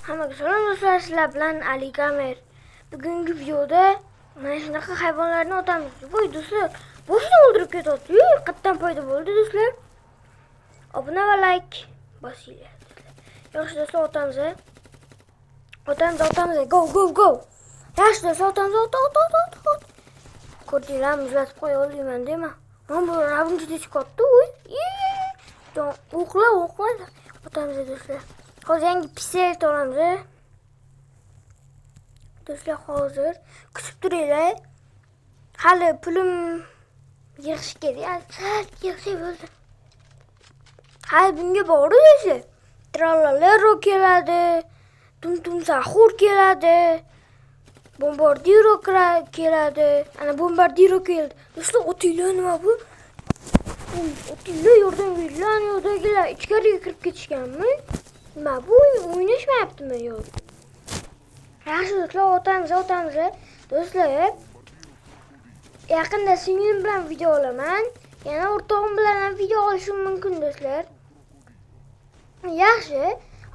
Hammaga salom do'stlar, sizlar bilan Ali Gamer. Bugungi videoda mana shunaqa hayvonlarni otamiz. Voy do'stlar, boshini o'ldirib ketyapti. Qayerdan paydo bo'ldi do'stlar? Obuna va like bosinglar. Yaxshi do'stlar, otamiz. Otamiz. Go. Yaxshi do'stlar, otamiz. Ot. Ko'rdinglar, muzlatib qo'ya olmayman deymi? Mana bu rabim juda chiqyapti. O'qla. Otamiz do'stlar. Hozir yangi pistolet olamiz. Do'stlar, hozir kutib turinglar. Hali pulim yig'ish kerak. Yig'sa bo'ldi. Hali bunga bor do'stlar. Trallallero keladi. Tum sahur keladi. Bombardiro keladi. Ana bombardiro keldi. Do'stlar, otinglar nima bu? Otinglar yordam beringlar. Yo'dagilar ichkariga kirib ketishganmi? Nima bu? O'ynashmayaptimi yo? Yaxshi do'stlar, otamiz. Do'stlar, yaqinda singlim bilan video olaman. Yana o'rtog'im bilan ham video olishim mumkin do'stlar. Yaxshi,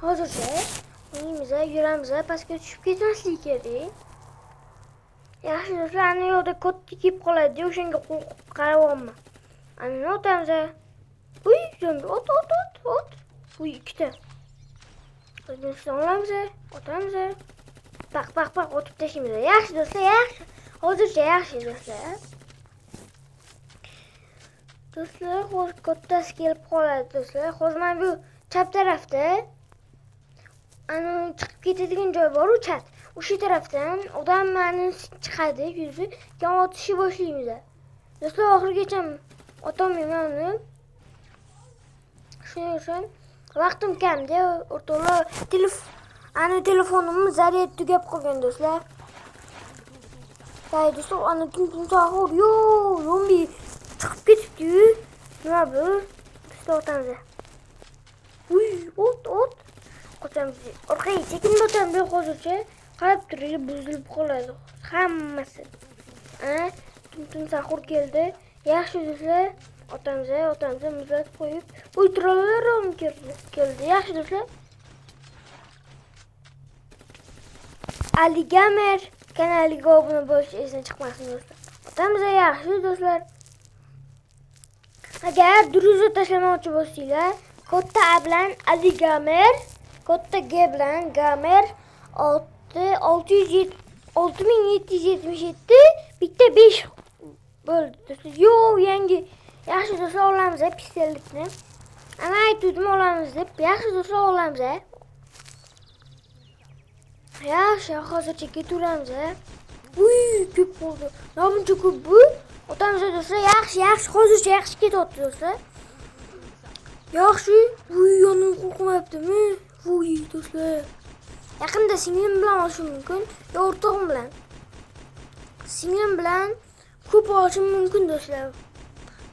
hozircha yuramiz, pastga tushib ketmaslik kerak. Yaxshi do'stlar, ana yo'lda katta kelib qoladi, o'shanga qarayapman. Ana otamiz. Uy, jonga ot. Uy, ikkita. Do'stlar, otamiz. Baq, otib tashlaymiz. Yaxshi do'stlar, yaxshi. Hozircha yaxshi do'stlar. Do'stlar, hozir kattasi kelib qoladi do'stlar. Hozir mana bu chap tarafda ana chiqib ketadigan joy bor, u chat. O'sha tarafdan odamlarning chiqadi, yuzi, keyin otishni boshlaymiz. Do'stlar, oxirigacha otolmayman uni. Shuning uchun vaqtim kamda, o'rtoqlar. Telefonimni zaryad tugab qolgan do'stlar. Hay do'stlar, ana sahur zombi chiqib ketibdi-yu. Nima bu? Do'stlar, otamiz. Uy, ot. Otamiz. Orqaga sekin otamiz hozircha. Qarab turinglar, buzilib qoladi hammasi. Sahur keldi. Yaxshi do'stlar, otamiz, muzlatib qo'yib. Ultralar ham keldi. Yaxshi do'stlar. Ali Gamer kanaliga obuna bo'lish esdan chiqmasin do'stlar. Otamiz, yaxshi do'stlar. Agar druzo tashlamoqchi bo'lsanglar, katta A bilan Ali Gamer, katta G bilan Gamer 6777 bitta 5 bo'ldi do'stlar. Yangi. Yaxshi do'stlar, olamiz pistoletni. Ana aytdim olamiz deb. Yaxshi do'stlar, olamiz. Yaxshi, hozircha ketaveramiz. Uy, ko'p bo'ldi. Namuncha ko'p bu. Otamiz do'stlar, yaxshi, hozircha yaxshi ketyapti do'stlar. Yaxshi. Uy, yonib qo'rqmayaptimi? Uy, do'stlar. Yaqinda singlim bilan olishim mumkin, yo o'rtog'im bilan. Singlim bilan ko'p olishim mumkin do'stlar.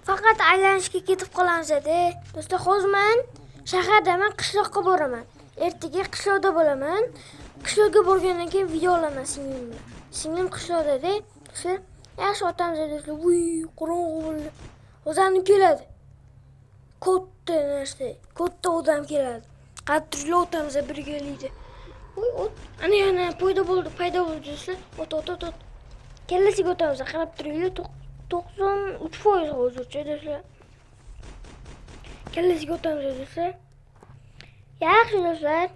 Faqat aylanishga ketib qolamiz-da. Do'stlar, hozir men shahardaman, qishloqqa boraman. Ertaga qishloqda bo'laman. Qishloqqa borgandan keyin video olaman singlim bilan. Singlim qishloqda-da. Do'stlar, yaxshi otamiz do'stlar. Uy, qorong'u bo'ldi. O'zani keladi. Katta narsa, katta odam keladi. Qarab turinglar, otamiz birgalikda. Uy, ot. Ana paydo bo'ldi do'stlar. Ot. Kellasiga otamiz, qarab turinglar. 93% hozircha do'stlar. Kellasiga otamiz do'stlar. Yaxshi do'stlar.